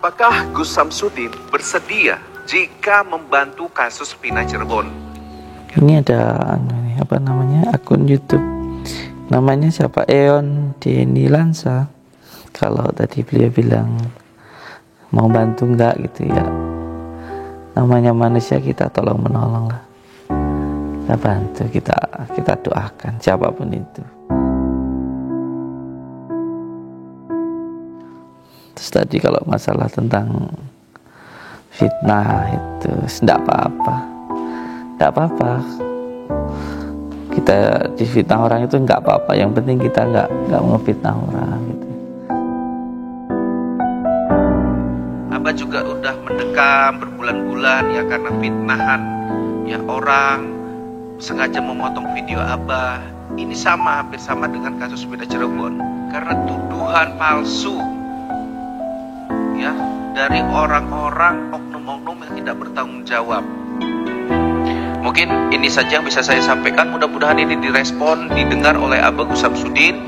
Apakah Gus Samsudin bersedia jika membantu kasus Vina Cirebon? Ini ada akun YouTube. Namanya siapa? Eon Deni Lansa. Kalau tadi beliau bilang mau bantu enggak gitu ya. Namanya manusia, kita tolong menolong lah. Kita bantu, kita doakan siapapun itu. Terus tadi kalau masalah tentang fitnah itu tidak apa-apa. Kita difitnah orang itu nggak apa-apa. Yang penting kita nggak ngefitnah orang gitu. Abah juga udah mendekam berbulan-bulan ya karena fitnahan ya, orang sengaja memotong video Abah. Ini hampir sama dengan kasus Vina Cirebon karena tuduhan palsu ya dari orang-orang oknum-oknum yang tidak bertanggung jawab. Mungkin ini saja yang bisa saya sampaikan. Mudah-mudahan ini direspon, didengar oleh Abah Gus Samsudin.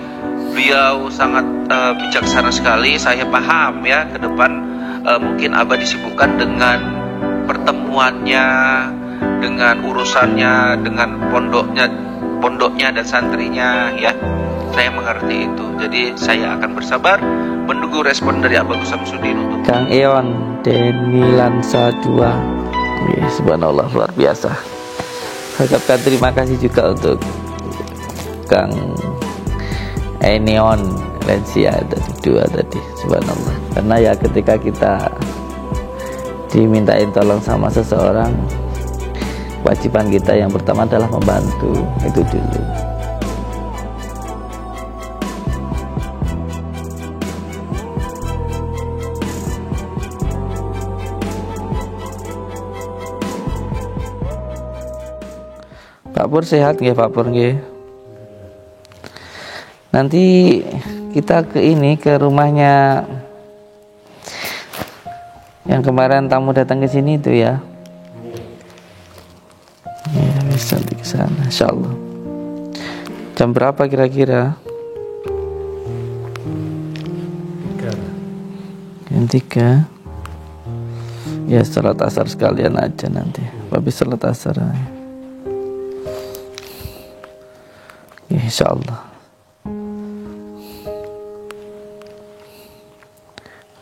Beliau sangat bijaksana sekali. Saya paham ya ke depan mungkin Abah disibukkan dengan pertemuannya, dengan urusannya, dengan pondoknya dan santrinya ya. Saya mengerti itu. Jadi saya akan bersabar menunggu respon dari Abah Gus Samsudin untuk Kang Eon Deni Lansa 2. Subhanallah, luar biasa. Saya ucapkan terima kasih juga untuk Kang Eon Lansia 2 tadi. Subhanallah. Karena ya ketika kita dimintain tolong sama seseorang, kewajiban kita yang pertama adalah membantu, itu dulu. Pak Pur sehat nggih, Pak Pur nggih. Nanti kita ke rumahnya yang kemarin tamu datang ke sini itu ya. Ya, bisa di sana insyaallah. Jam berapa kira-kira? Jam 3. Ya, salat asar sekalian aja nanti. Habis salat asar aja. Ya, insyaallah.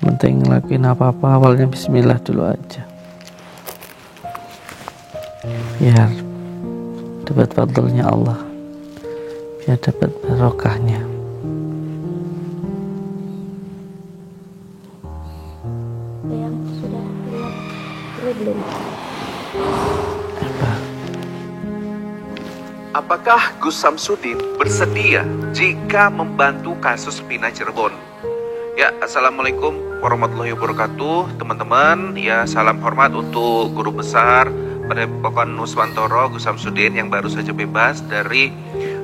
Penting ngelakuin apa-apa awalnya bismillah dulu aja. Biar dapat fadlnya Allah, biar dapat barokahnya. Yang sudah lihat belum? Apakah Gus Samsudin bersedia jika membantu kasus Vina Cirebon? Ya, assalamualaikum warahmatullahi wabarakatuh, teman-teman. Ya, salam hormat untuk guru besar Padepokan Nuswantoro Gus Samsudin yang baru saja bebas dari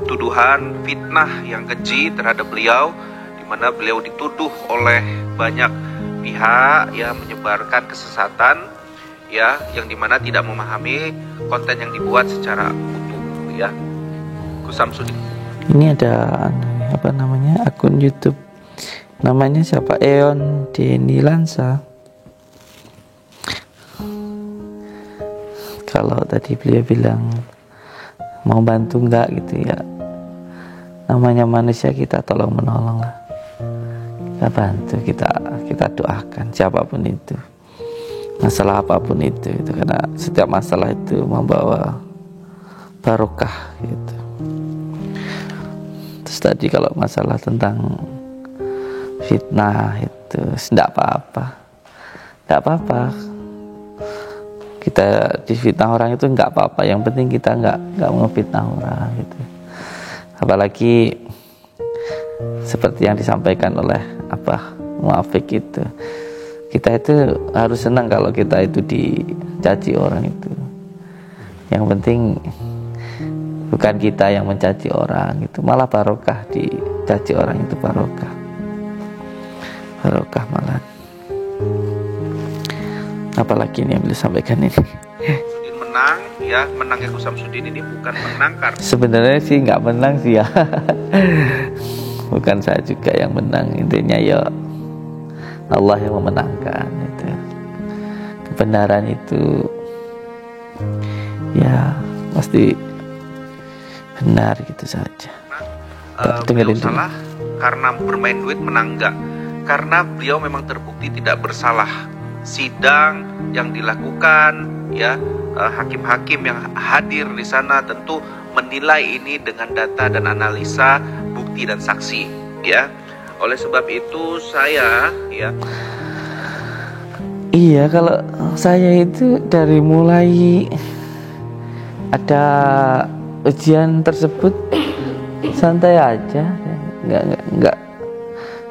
tuduhan fitnah yang keji terhadap beliau, di mana beliau dituduh oleh banyak pihak ya menyebarkan kesesatan ya, yang dimana tidak memahami konten yang dibuat secara utuh ya. Gus Samsudin. Ini ada akun YouTube. Namanya siapa? Eon Deni Lansa. Kalau tadi beliau bilang mau bantu enggak gitu ya. Namanya manusia, kita tolong menolong lah. Kita bantu, kita doakan siapapun itu. Masalah apapun itu karena setiap masalah itu membawa barokah gitu. Terus tadi kalau masalah tentang fitnah itu tidak apa-apa. Kita difitnah orang itu nggak apa-apa. Yang penting kita nggak ngefitnah orang gitu. Apalagi seperti yang disampaikan oleh Muafiq itu, kita itu harus senang kalau kita itu dicaci orang itu. Yang penting bukan kita yang mencaci orang itu, malah barokah. Dicaci orang itu barokah malah. Apalagi ini yang beliau sampaikan ini. Samsudin menang ya, menangnya Gus Samsudin ini bukan menang karena sebenarnya sih nggak menang sih ya. Bukan saya juga yang menang, intinya ya Allah yang memenangkan itu. Kebenaran itu ya pasti benar gitu saja. Beliau salah karena bermain duit menang enggak, karena beliau memang terbukti tidak bersalah. Sidang yang dilakukan ya, hakim-hakim yang hadir di sana tentu menilai ini dengan data dan analisa, bukti dan saksi ya. Oleh sebab itu saya ya, iya, kalau saya itu dari mulai ada ujian tersebut santai aja,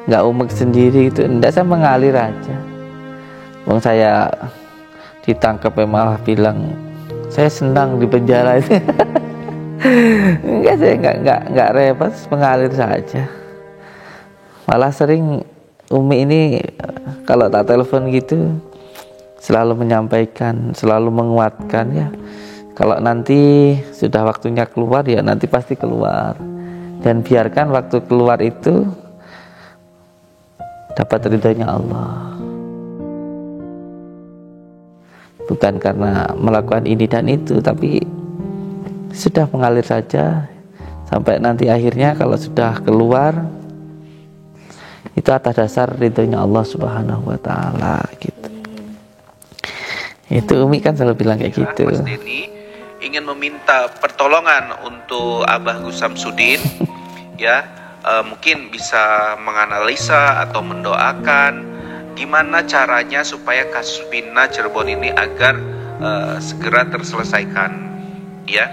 nggak umek sendiri itu, enggak, saya mengalir aja. Wong saya ditangkap malah bilang saya senang di penjara itu. Enggak, saya nggak repot, mengalir saja. Malah sering Umi ini kalau tak telepon gitu selalu menyampaikan, selalu menguatkan ya. Kalau nanti sudah waktunya keluar ya nanti pasti keluar. Dan biarkan waktu keluar itu dapat ridhonya Allah. Bukan karena melakukan ini dan itu, tapi sudah mengalir saja sampai nanti akhirnya kalau sudah keluar itu atas dasar ridhonya Allah Subhanahu wa taala gitu. Itu Umi kan selalu bilang kayak gitu. Mas Denny ingin meminta pertolongan untuk Abah Gus Samsudin ya, mungkin bisa menganalisa atau mendoakan gimana caranya supaya kasus Vina Cirebon ini agar segera terselesaikan ya.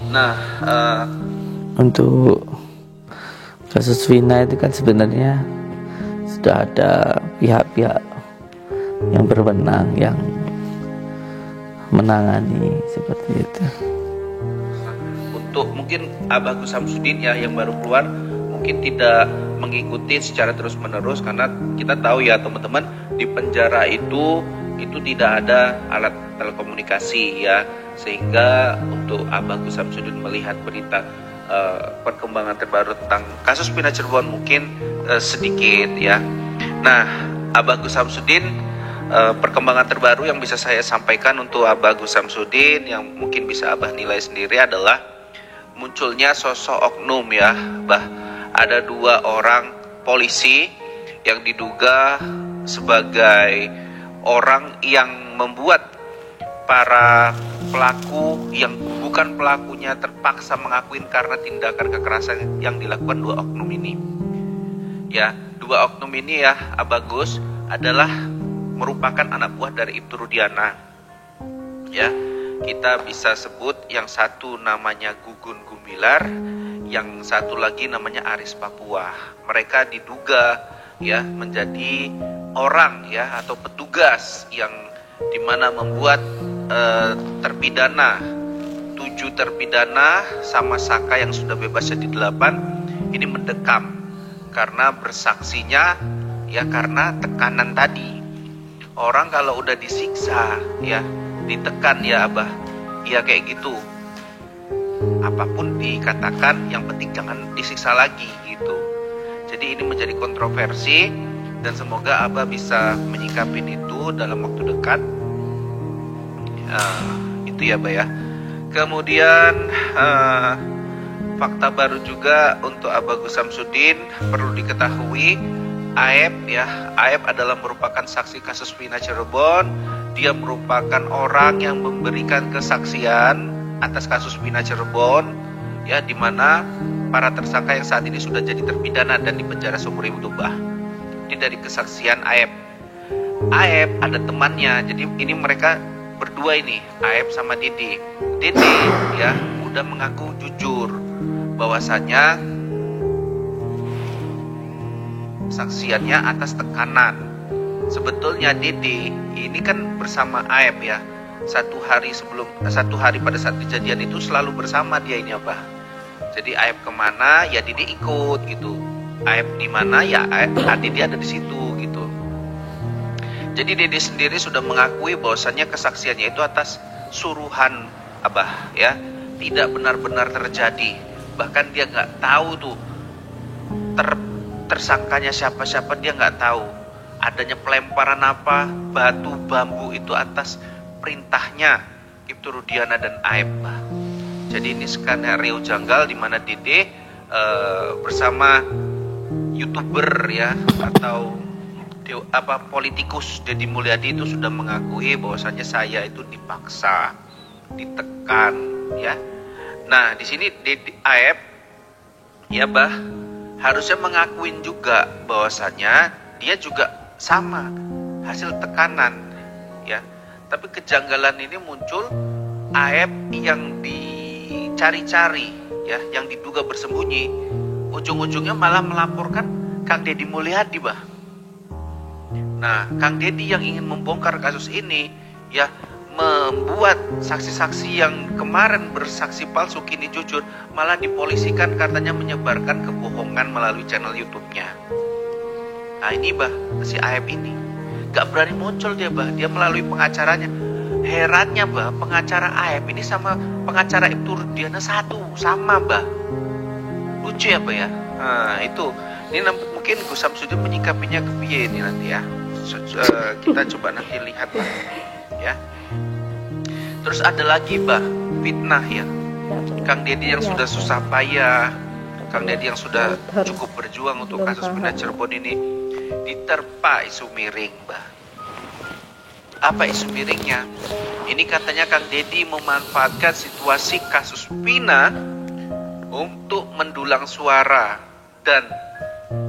Nah, untuk kasus Vina itu kan sebenarnya sudah ada pihak-pihak yang berwenang yang menangani seperti itu. Untuk mungkin Abah Gus Samsudin ya yang baru keluar mungkin tidak mengikuti secara terus-menerus, karena kita tahu ya teman-teman, di penjara itu tidak ada alat telekomunikasi ya, sehingga untuk Abah Gus Samsudin melihat berita perkembangan terbaru tentang kasus Vina Cirebon mungkin sedikit ya. Nah, Abah Gus Samsudin, perkembangan terbaru yang bisa saya sampaikan untuk Abah Gus Samsudin yang mungkin bisa Abah nilai sendiri adalah munculnya sosok oknum ya, ada 2 orang polisi yang diduga sebagai orang yang membuat para pelaku yang bukan pelakunya terpaksa mengakuin karena tindakan kekerasan yang dilakukan 2 oknum ini. Ya, 2 oknum ini ya, Abah Gus adalah merupakan anak buah dari Ibtu Rudiana. Ya, kita bisa sebut yang satu namanya Gugun Gumilar, yang satu lagi namanya Aris Papua. Mereka diduga ya menjadi orang ya atau petugas yang dimana membuat terpidana 7 terpidana sama Saka yang sudah bebas jadi 8 ini mendekam karena bersaksinya ya karena tekanan tadi. Orang kalau udah disiksa ya, ditekan ya Abah, ya kayak gitu, apapun dikatakan yang penting jangan disiksa lagi gitu. Jadi ini menjadi kontroversi dan semoga Abah bisa menyikapi itu dalam waktu dekat. Itu ya Abah ya. Kemudian fakta baru juga untuk Abah Gus Samsudin, perlu diketahui Aep ya, Aep adalah merupakan saksi kasus Vina Cirebon. Dia merupakan orang yang memberikan kesaksian atas kasus Vina Cirebon ya, di mana para tersangka yang saat ini sudah jadi terpidana dan dipenjara seumur hidup. Ini dari kesaksian Aep. Aep ada temannya, jadi ini mereka berdua ini, Aep sama Dede. Dede ya udah mengaku jujur bahwasanya saksiannya atas tekanan. Sebetulnya Dede ini kan bersama Aep ya, satu hari pada saat kejadian itu selalu bersama dia ini Abah. Jadi Aep kemana ya Dede ikut gitu, Aep di mana ya Dede ada di situ gitu. Jadi Dede sendiri sudah mengakui bahwasannya kesaksiannya itu atas suruhan Abah ya, tidak benar-benar terjadi. Bahkan dia nggak tahu tuh tersangkanya siapa-siapa dia nggak tahu. Adanya pelemparan apa, batu, bambu itu atas perintahnya Ibtu Rudiana dan Aep, Bah. Jadi ini skenario janggal di mana Dede bersama YouTuber ya atau politikus Deddy Mulyadi itu sudah mengakui bahwasanya saya itu dipaksa, ditekan ya. Nah, di sini Dede Aep ya, Bah, harusnya mengakuin juga bahwasanya dia juga sama hasil tekanan ya. Tapi kejanggalan ini muncul, Aep yang dicari-cari ya, yang diduga bersembunyi, ujung-ujungnya malah melaporkan Kang Deddy Mulyadi, Bah. Nah, Kang Deddy yang ingin membongkar kasus ini ya, membuat saksi-saksi yang kemarin bersaksi palsu kini jujur, malah dipolisikan katanya menyebarkan kebohongan melalui channel YouTube-nya. Nah ini, Bah, si Aep ini gak berani muncul dia, Bah. Dia melalui pengacaranya. Herannya, Bah, pengacara Aep ini sama pengacara Ibtu Rudiana sama, Bah. Lucu ya, Bah ya. Nah itu, ini mungkin Gus Samsudin menyikapinya kepiye ini nanti ya. Kita coba nanti lihat, Bah, ya. Terus ada lagi, Bah, fitnah ya. Kang Deddy yang sudah susah payah, Kang Deddy yang sudah cukup berjuang untuk kasus Bina Cirebon ini diterpa isu miring, Bah. Apa isu miringnya? Ini katanya Kang Deddy memanfaatkan situasi kasus Vina untuk mendulang suara dan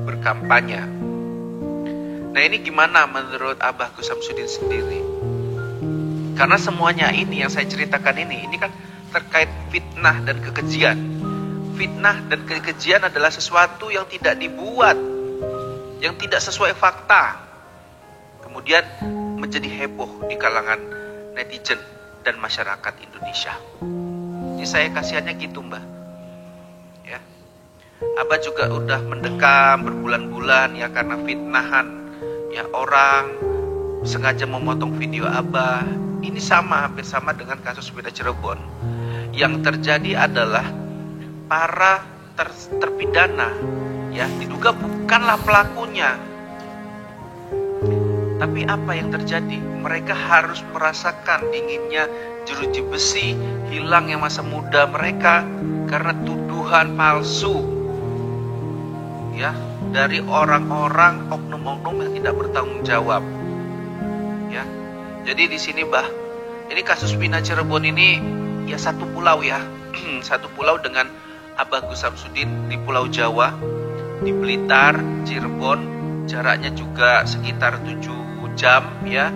berkampanye. Nah ini gimana menurut Abah Gus Samsudin sendiri? Karena semuanya ini yang saya ceritakan ini kan terkait fitnah dan kekejian. Fitnah dan kekejian adalah sesuatu yang tidak dibuat, yang tidak sesuai fakta, kemudian menjadi heboh di kalangan netizen dan masyarakat Indonesia. Ini saya kasihannya gitu, Mbak. Ya, Abah juga udah mendekam berbulan-bulan ya karena fitnahan. Ya, orang sengaja memotong video Abah. Ini hampir sama dengan kasus Bina Cirebon. Yang terjadi adalah para terpidana ya diduga bukanlah pelakunya. Tapi apa yang terjadi? Mereka harus merasakan dinginnya jeruji besi, hilangnya masa muda mereka karena tuduhan palsu ya dari orang-orang oknum-oknum yang tidak bertanggung jawab. Ya. Jadi di sini, Bah, ini kasus Bina Cirebon ini ya satu pulau ya. Satu pulau dengan Abah Gus Samsudin di Pulau Jawa, di Blitar, Cirebon, jaraknya juga sekitar 7 jam ya,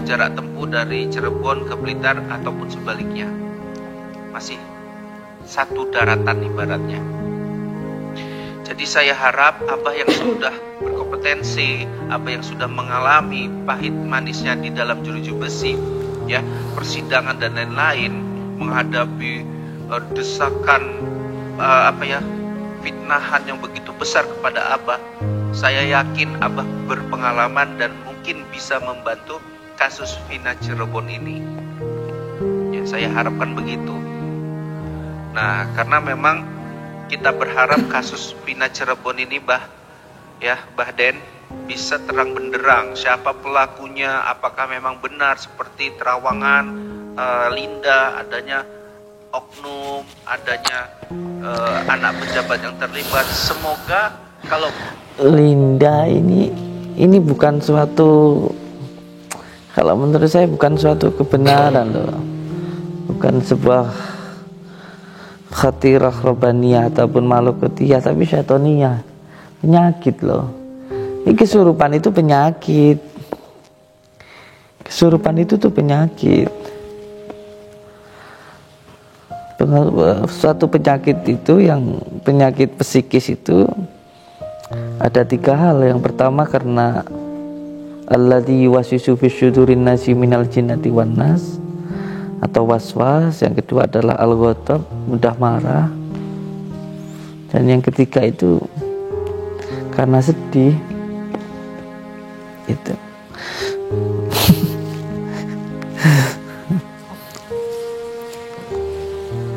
jarak tempuh dari Cirebon ke Blitar ataupun sebaliknya. Masih satu daratan ibaratnya. Jadi saya harap Abah yang sudah berkompetensi, Abah yang sudah mengalami pahit manisnya di dalam jeruji besi, ya, persidangan dan lain-lain, menghadapi desakan fitnahan yang begitu besar kepada Abah. Saya yakin Abah berpengalaman dan mungkin bisa membantu kasus Vina Cirebon ini. Ya, saya harapkan begitu. Nah, karena memang kita berharap kasus Vina Cirebon ini, Bah Den, bisa terang benderang siapa pelakunya, apakah memang benar seperti terawangan Linda, adanya oknum, adanya anak pejabat yang terlibat. Semoga kalau Linda ini bukan suatu, kalau menurut saya bukan suatu kebenaran loh, bukan sebuah khatirah robaniyah ataupun malukutiyah, tapi syaitoniyah, penyakit loh. Ini kesurupan itu penyakit, kesurupan itu tuh penyakit. Suatu penyakit itu, yang penyakit psikis itu ada 3 hal. Yang pertama karena alladzi yuwaswisu fi syudurin nasi minal jinnati wan nas, atau waswas. Yang kedua adalah al-ghadab, mudah marah. Dan yang ketiga itu karena sedih. Itu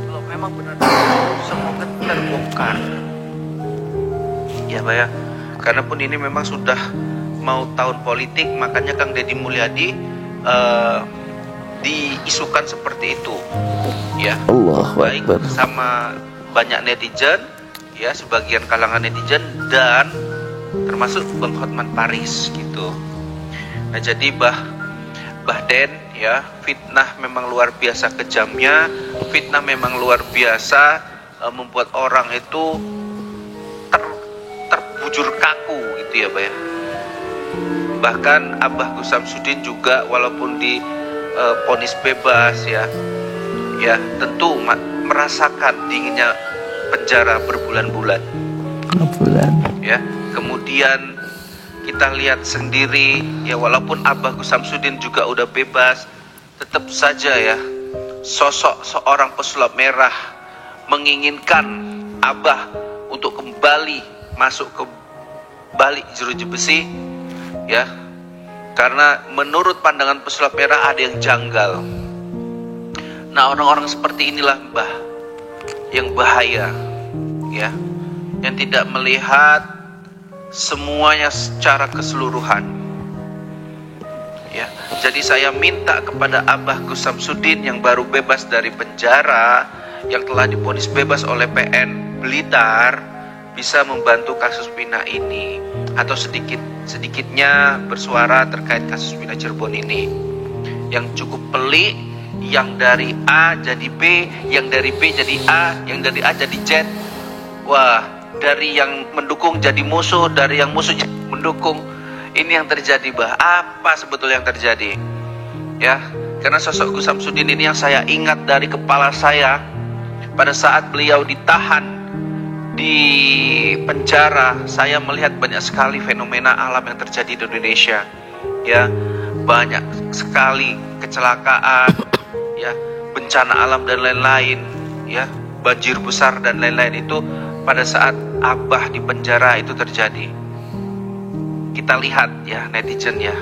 kalau memang benar semoga terbongkar ya, Pak ya. Karena pun ini memang sudah mau tahun politik, makanya Kang Deddy Mulyadi diisukan seperti itu, ya. Baik sama banyak netizen, ya, sebagian kalangan netizen dan termasuk Bang Hotman Paris gitu. Nah, jadi Bah Den, ya, fitnah memang luar biasa kejamnya, fitnah memang luar biasa membuat orang itu terbujur kaku gitu ya, Bah ya. Bahkan Abah Gus Samsudin juga walaupun di vonis bebas, ya tentu merasakan dinginnya penjara berbulan-bulan. Ya, kemudian kita lihat sendiri, ya, walaupun Abah Gus Samsudin juga udah bebas, tetap saja ya sosok seorang pesulap merah menginginkan Abah untuk kembali masuk ke balik jeruji besi, ya, karena menurut pandangan pesulap merah ada yang janggal. Nah, orang-orang seperti inilah, Mbah, yang bahaya, ya, yang tidak melihat semuanya secara keseluruhan, ya. Jadi saya minta kepada Abah Gus Samsudin yang baru bebas dari penjara, yang telah divonis bebas oleh PN Blitar, bisa membantu kasus Pina ini, atau sedikitnya bersuara terkait kasus Pina Cirebon ini. Yang cukup pelik, yang dari A jadi B, yang dari B jadi A, yang dari A jadi Z. Wah, dari yang mendukung jadi musuh, dari yang musuh jadi mendukung. Ini yang terjadi, Bah. Apa sebetulnya yang terjadi? Ya, karena sosok Gus Samsudin ini yang saya ingat dari kepala saya pada saat beliau ditahan di penjara. Saya melihat banyak sekali fenomena alam yang terjadi di Indonesia, ya, banyak sekali kecelakaan, ya, bencana alam dan lain-lain, ya, banjir besar dan lain-lain itu pada saat Abah di penjara itu terjadi. Kita lihat, ya, netizen, ya,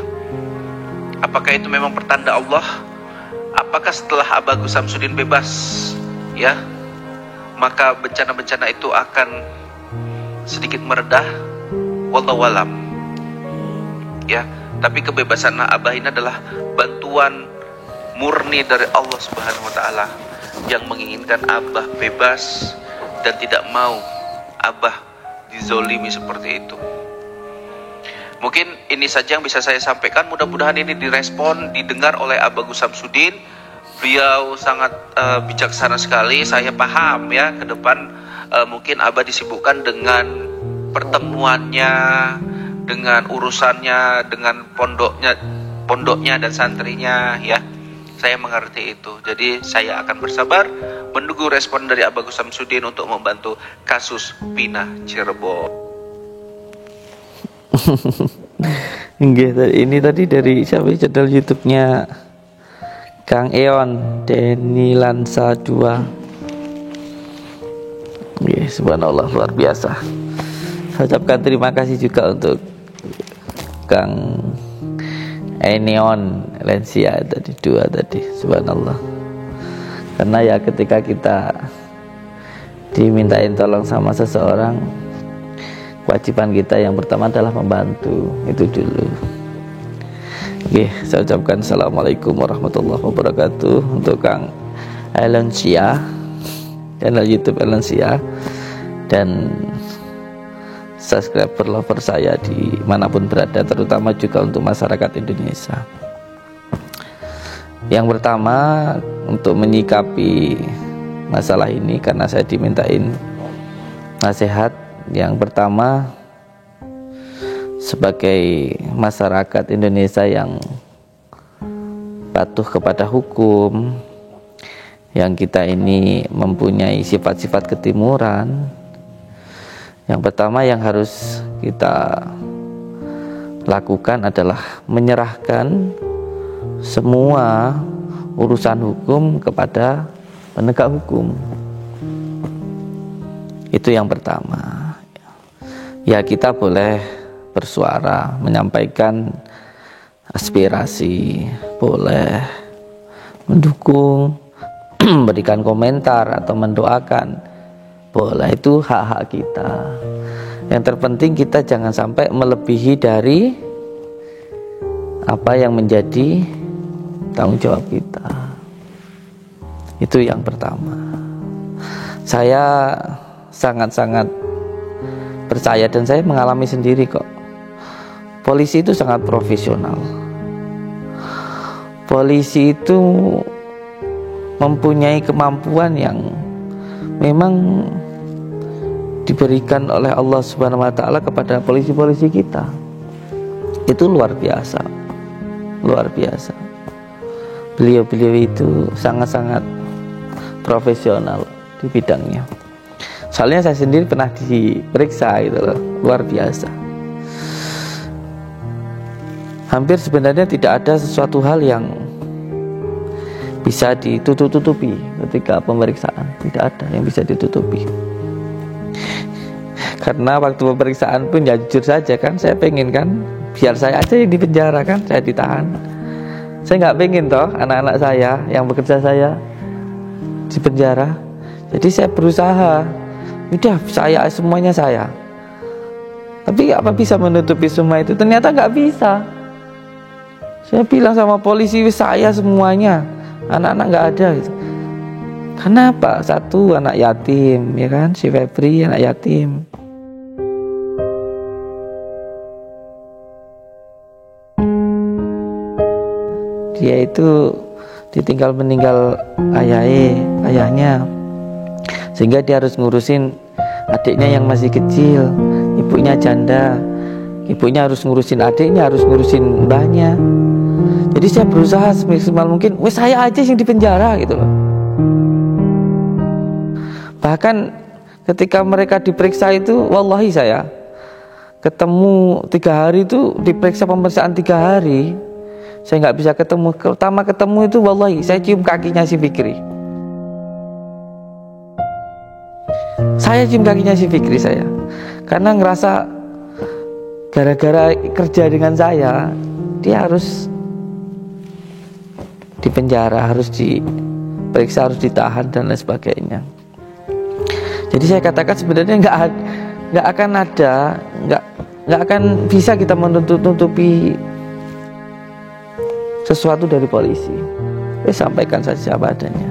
apakah itu memang pertanda Allah? Apakah setelah Abah Gus Samsudin bebas, ya, maka bencana-bencana itu akan sedikit meredah? Wallahu alam, ya. Tapi kebebasan Abah ini adalah bantuan murni dari Allah Subhanahu wa taala yang menginginkan Abah bebas dan tidak mau Abah dizolimi seperti itu. Mungkin ini saja yang bisa saya sampaikan. Mudah-mudahan ini direspon, didengar oleh Abah Gus Samsudin. Beliau sangat bijaksana sekali. Saya paham, ya, ke depan mungkin Abah disibukkan dengan pertemuannya, dengan urusannya, dengan pondoknya dan santrinya, ya. Saya mengerti itu. Jadi saya akan bersabar menunggu respon dari Abah Gus Samsudin untuk membantu kasus Pina Cirebon. Ini tadi dari siapa, channel YouTube-nya Kang Eon Denny Lansa 2. Subhanallah, luar biasa. Saya ucapkan terima kasih juga untuk Kang Eneon Lensia tadi 2 tadi. Subhanallah. Karena ya ketika kita dimintain tolong sama seseorang, kewajiban kita yang pertama adalah membantu, itu dulu. Saya ucapkan assalamualaikum warahmatullahi wabarakatuh untuk Kang Elensia, channel YouTube Elensia, dan subscriber lover saya di manapun berada, terutama juga untuk masyarakat Indonesia. Yang pertama, untuk menyikapi masalah ini, karena saya dimintain nasihat. Yang pertama, sebagai masyarakat Indonesia yang patuh kepada hukum, yang kita ini mempunyai sifat-sifat ketimuran, yang pertama yang harus kita lakukan adalah menyerahkan semua urusan hukum kepada penegak hukum. Itu yang pertama. Ya, kita boleh bersuara, menyampaikan aspirasi, boleh mendukung, memberikan komentar atau mendoakan, boleh, itu hak-hak kita. Yang terpenting kita jangan sampai melebihi dari apa yang menjadi tanggung jawab kita. Itu yang pertama. Saya sangat-sangat percaya dan saya mengalami sendiri kok. Polisi itu sangat profesional. Polisi itu mempunyai kemampuan yang memang diberikan oleh Allah Subhanahu wa taala kepada polisi-polisi kita. Itu luar biasa. Luar biasa. Beliau-beliau itu sangat-sangat profesional di bidangnya. Soalnya saya sendiri pernah diperiksa gitu loh, luar biasa. Hampir sebenarnya tidak ada sesuatu hal yang bisa ditutup-tutupi ketika pemeriksaan. Tidak ada yang bisa ditutupi. Karena waktu pemeriksaan pun ya jujur saja kan, saya pengen kan biar saya aja yang dipenjara kan, saya ditahan. Saya nggak pengen toh anak-anak saya yang bekerja saya dipenjara. Jadi saya berusaha, udah saya semuanya saya. Tapi apa bisa menutupi semua itu? Ternyata nggak bisa. Saya bilang sama polisi, saya semuanya, anak-anak nggak ada gitu. Kenapa? Satu, anak yatim, ya kan, si Febri anak yatim. Dia itu ditinggal meninggal ayahnya, sehingga dia harus ngurusin adiknya yang masih kecil, ibunya janda, ibunya harus ngurusin adiknya, harus ngurusin mbahnya. Jadi saya berusaha semaksimal mungkin, wes saya aja yang dipenjara gitu loh. Bahkan ketika mereka diperiksa itu, wallahi saya ketemu 3 hari itu, diperiksa pemeriksaan 3 hari, saya nggak bisa ketemu. Pertama ketemu itu wallahi saya cium kakinya si Fikri. Saya cium kakinya si Fikri saya, karena ngerasa gara-gara kerja dengan saya, dia harus dipenjara, harus diperiksa, harus ditahan dan lain sebagainya. Jadi saya katakan sebenarnya nggak akan bisa kita menutupi sesuatu dari polisi. Sampaikan saja apa adanya.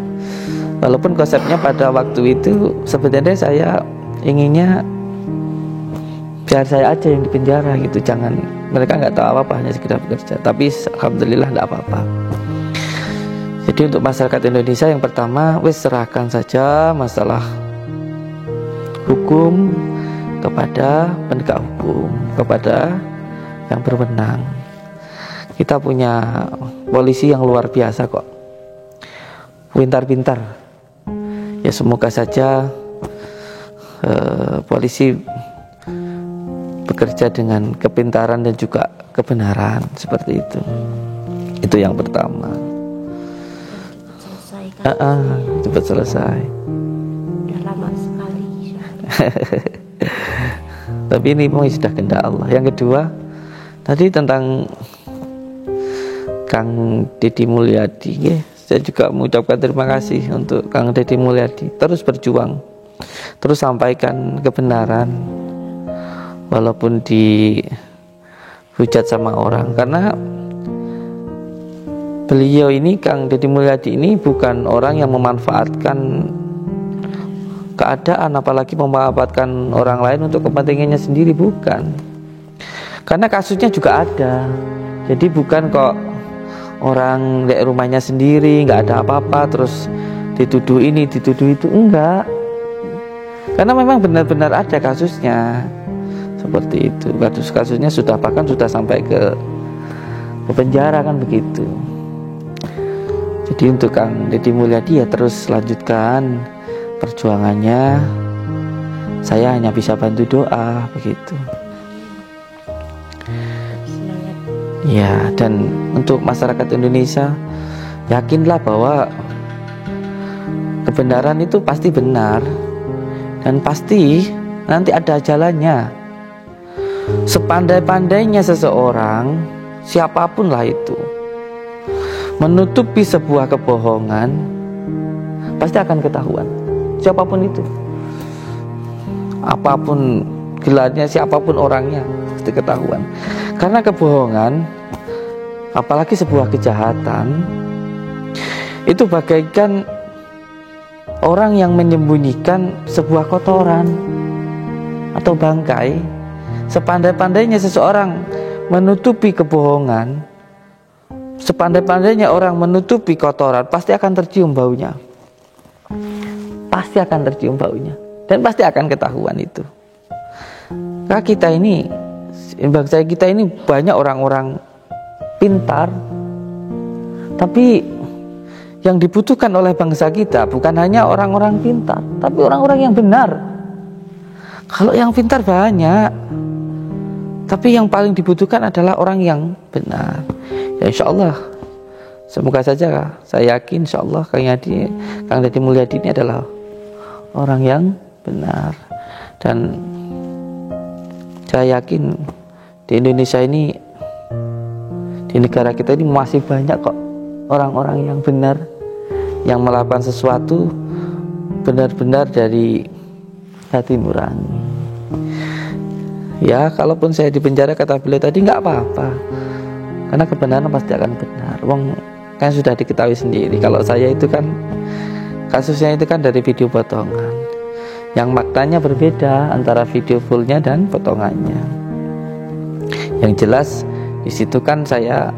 Walaupun konsepnya pada waktu itu sebenarnya saya inginnya biar saya aja yang dipenjara gitu, jangan mereka nggak tahu apa-apa, hanya sekedar bekerja. Tapi alhamdulillah nggak apa-apa. Jadi untuk masyarakat Indonesia yang pertama, wis serahkan saja masalah hukum kepada penegak hukum, kepada yang berwenang. Kita punya polisi yang luar biasa kok, pintar-pintar. Ya semoga saja polisi bekerja dengan kepintaran dan juga kebenaran seperti itu. Itu yang pertama. Cepat selesai. Udah lama sekali. Tapi ini memang sudah kehendak Allah. Yang kedua, tadi tentang Kang Deddy Mulyadi, ya, saya juga mengucapkan terima kasih untuk Kang Deddy Mulyadi. Terus berjuang, terus sampaikan kebenaran, walaupun dihujat sama orang. Karena beliau ini, Kang Deddy Mulyadi ini bukan orang yang memanfaatkan keadaan, apalagi memanfaatkan orang lain untuk kepentingannya sendiri, bukan. Karena kasusnya juga ada. Jadi bukan kok orang di rumahnya sendiri nggak ada apa-apa terus dituduh ini dituduh itu, enggak. Karena memang benar-benar ada kasusnya seperti itu. Kasusnya sudah bahkan sudah sampai ke penjara kan begitu. Jadi untuk Kang Deddy Mulyadi ya terus lanjutkan perjuangannya. Saya hanya bisa bantu doa begitu. Ya, dan untuk masyarakat Indonesia, yakinlah bahwa kebenaran itu pasti benar dan pasti nanti ada jalannya. Sepandai-pandainya seseorang, siapapun lah itu, menutupi sebuah kebohongan, pasti akan ketahuan. Siapapun itu, apapun gelarnya, siapapun orangnya pasti ketahuan. Karena kebohongan, apalagi sebuah kejahatan, itu bagaikan orang yang menyembunyikan sebuah kotoran atau bangkai. Sepandai-pandainya seseorang menutupi kebohongan, sepandai-pandainya orang menutupi kotoran, pasti akan tercium baunya. Pasti akan tercium baunya. Dan pasti akan ketahuan itu. Karena kita ini, bangsa kita ini banyak orang-orang pintar, tapi yang dibutuhkan oleh bangsa kita bukan hanya orang-orang pintar, tapi orang-orang yang benar. Kalau yang pintar banyak, tapi yang paling dibutuhkan adalah orang yang benar. Ya insya Allah, semoga saja, saya yakin insya Allah Kang Deddy Mulyadi ini adalah orang yang benar. Dan saya yakin di Indonesia ini, di negara kita ini masih banyak kok orang-orang yang benar, yang melakukan sesuatu benar-benar dari hati nurani. Ya, kalaupun saya di penjara, kata beliau tadi, nggak apa-apa, karena kebenaran pasti akan benar. Wong kan sudah diketahui sendiri. Kalau saya itu kan kasusnya itu kan dari video potongan, yang maknanya berbeda antara video fullnya dan potongannya. Yang jelas di situ kan saya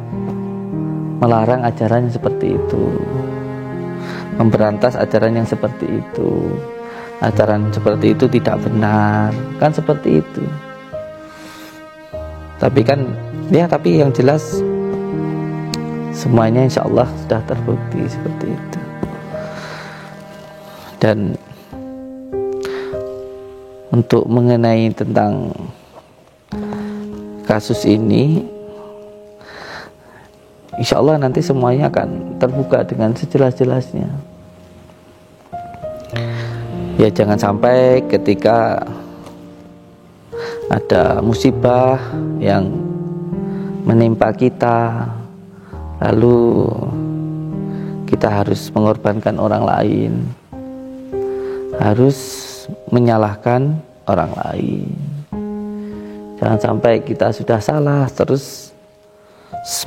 melarang ajaran yang seperti itu, memberantas ajaran yang seperti itu. Ajaran seperti itu tidak benar, kan seperti itu. Tapi kan, ya tapi yang jelas semuanya insya Allah sudah terbukti seperti itu. Dan untuk mengenai tentang kasus ini, insya Allah nanti semuanya akan terbuka dengan sejelas-jelasnya. Ya jangan sampai ketika ada musibah yang menimpa kita, lalu kita harus mengorbankan orang lain, harus menyalahkan orang lain. Jangan sampai kita sudah salah terus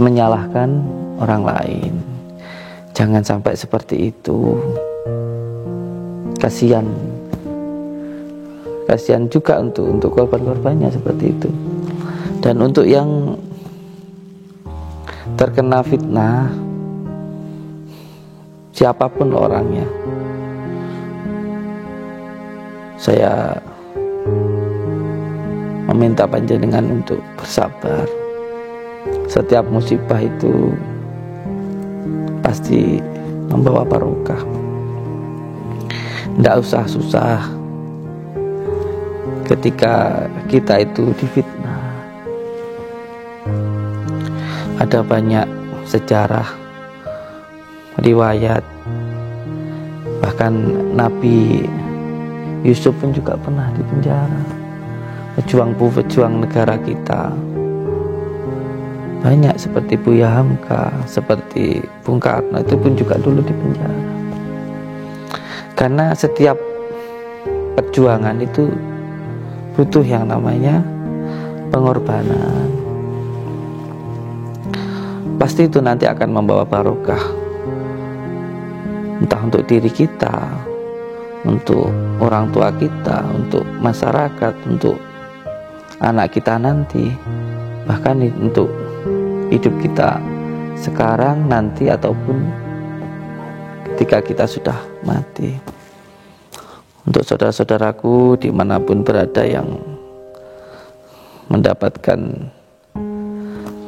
menyalahkan orang lain. Jangan sampai seperti itu. Kasihan juga untuk korban-korbannya seperti itu. Dan untuk yang terkena fitnah, siapapun orangnya, saya meminta panjenengan untuk bersabar. Setiap musibah itu pasti membawa barokah. Tidak usah susah ketika kita itu difitnah. Ada banyak sejarah, riwayat, bahkan Nabi Yusuf pun juga pernah dipenjara. Pejuang negara kita banyak, seperti Buya Hamka, seperti Bung Karno, itu pun juga dulu dipenjara. Karena setiap perjuangan itu butuh yang namanya pengorbanan. Pasti itu nanti akan membawa barokah, entah untuk diri kita, untuk orang tua kita, untuk masyarakat, untuk anak kita nanti, bahkan untuk hidup kita sekarang, nanti, ataupun ketika kita sudah mati. Untuk saudara-saudaraku dimanapun berada yang mendapatkan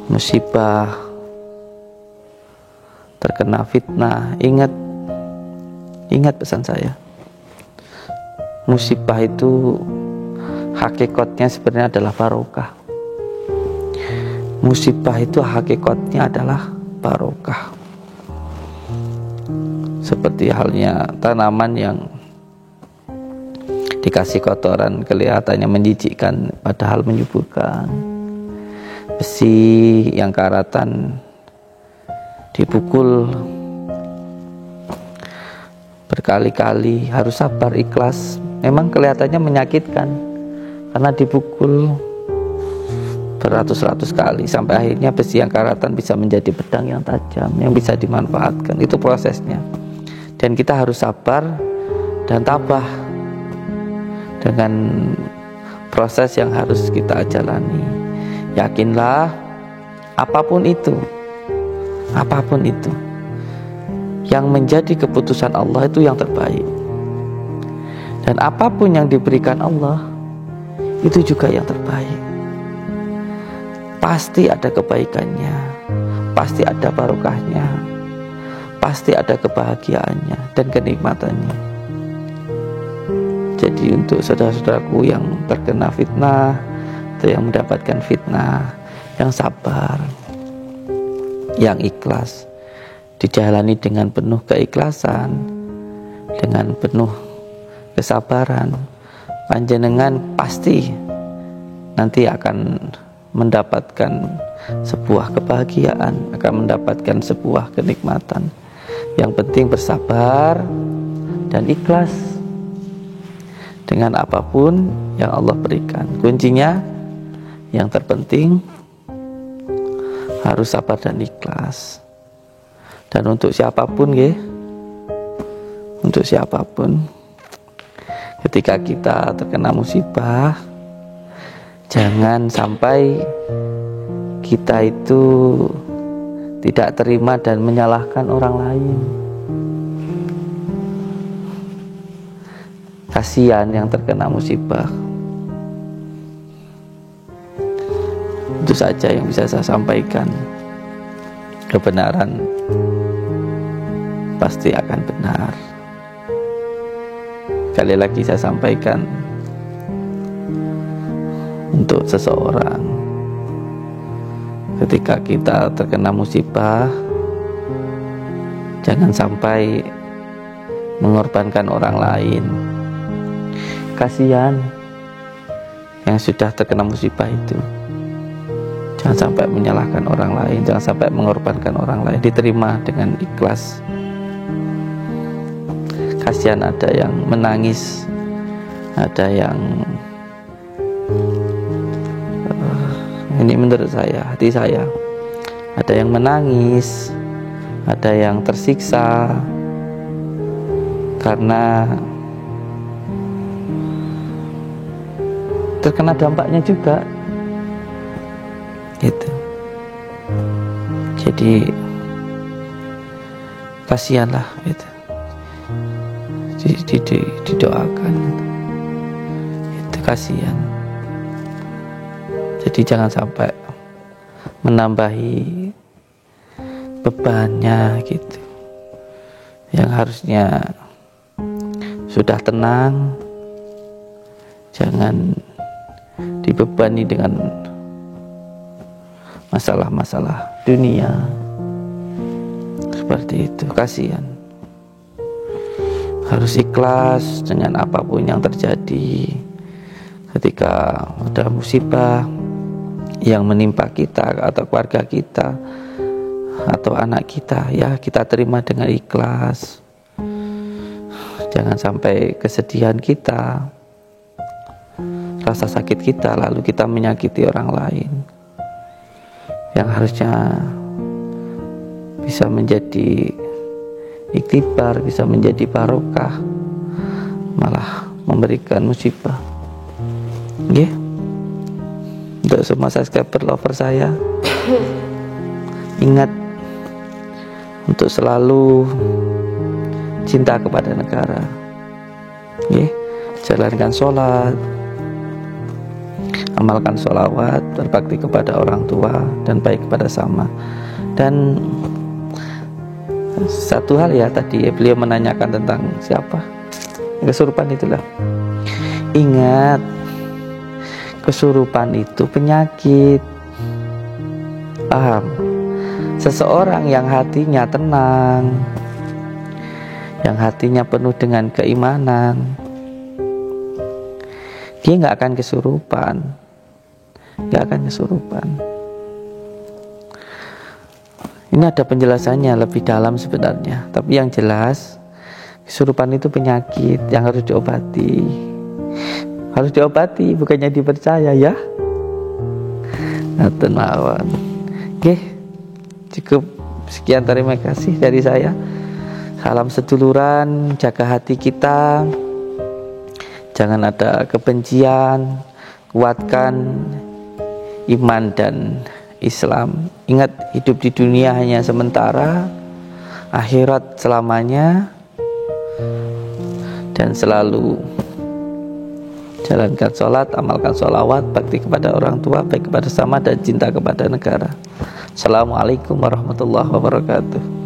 musibah, terkena fitnah, ingat pesan saya. Musibah itu hakikatnya sebenarnya adalah barokah. Musibah itu hakikatnya adalah barokah. Seperti halnya tanaman yang dikasih kotoran kelihatannya menjijikkan, padahal menyuburkan. Besi yang karatan dipukul berkali-kali, harus sabar, ikhlas. Memang kelihatannya menyakitkan karena dipukul beratus-ratus kali sampai akhirnya besi yang karatan bisa menjadi pedang yang tajam yang bisa dimanfaatkan. Itu prosesnya, dan kita harus sabar dan tabah dengan proses yang harus kita jalani. Yakinlah apapun itu yang menjadi keputusan Allah itu yang terbaik, dan apapun yang diberikan Allah itu juga yang terbaik. Pasti ada kebaikannya, pasti ada barokahnya, pasti ada kebahagiaannya dan kenikmatannya. Jadi untuk saudara-saudaraku yang terkena fitnah atau yang mendapatkan fitnah, yang sabar, yang ikhlas, dijalani dengan penuh keikhlasan, dengan penuh kesabaran, panjenengan pasti nanti akan mendapatkan sebuah kebahagiaan, akan mendapatkan sebuah kenikmatan. Yang penting bersabar dan ikhlas dengan apapun yang Allah berikan. Kuncinya yang terpenting harus sabar dan ikhlas. Dan untuk siapapun ya, untuk siapapun, ketika kita terkena musibah, jangan sampai kita itu tidak terima dan menyalahkan orang lain. Kasihan yang terkena musibah. Itu saja yang bisa saya sampaikan. Kebenaran pasti akan benar. Sekali lagi saya sampaikan, untuk seseorang, ketika kita terkena musibah, jangan sampai mengorbankan orang lain. Kasihan yang sudah terkena musibah itu. Jangan sampai menyalahkan orang lain, jangan sampai mengorbankan orang lain. Diterima dengan ikhlas. Kasihan ada yang menangis, ada yang ini menurut saya, hati saya, ada yang menangis, ada yang tersiksa karena terkena dampaknya juga gitu. Jadi kasihanlah gitu. Didoakan gitu. Itu kasihan. Jadi jangan sampai menambahi bebannya gitu. Yang harusnya sudah tenang, jangan dibebani dengan masalah-masalah dunia seperti itu. Kasihan. Harus ikhlas dengan apapun yang terjadi. Ketika ada musibah yang menimpa kita atau keluarga kita atau anak kita, ya kita terima dengan ikhlas. Jangan sampai kesedihan kita, rasa sakit kita, lalu kita menyakiti orang lain yang harusnya bisa menjadi iktibar, bisa menjadi barokah, malah memberikan musibah. Nggih. Untuk semua subscriber lover saya, ingat untuk selalu cinta kepada negara. Nggih. Jalankan sholat, amalkan sholawat, berbakti kepada orang tua dan baik kepada sama. Dan satu hal ya, tadi beliau menanyakan tentang siapa kesurupan itulah. Ingat, kesurupan itu penyakit. Paham? Seseorang yang hatinya tenang, yang hatinya penuh dengan keimanan, dia nggak akan kesurupan, nggak akan kesurupan. Ini ada penjelasannya lebih dalam sebenarnya, tapi yang jelas kesurupan itu penyakit yang harus diobati. harus diobati, bukannya dipercaya ya. Ngaten mawon. Oke, cukup sekian, terima kasih dari saya. Salam seduluran, jaga hati kita, jangan ada kebencian, kuatkan iman dan Islam. Ingat, hidup di dunia hanya sementara, akhirat selamanya. Dan selalu jalankan sholat, amalkan sholawat, bakti kepada orang tua, baik kepada sama dan cinta kepada negara. Assalamualaikum warahmatullahi wabarakatuh.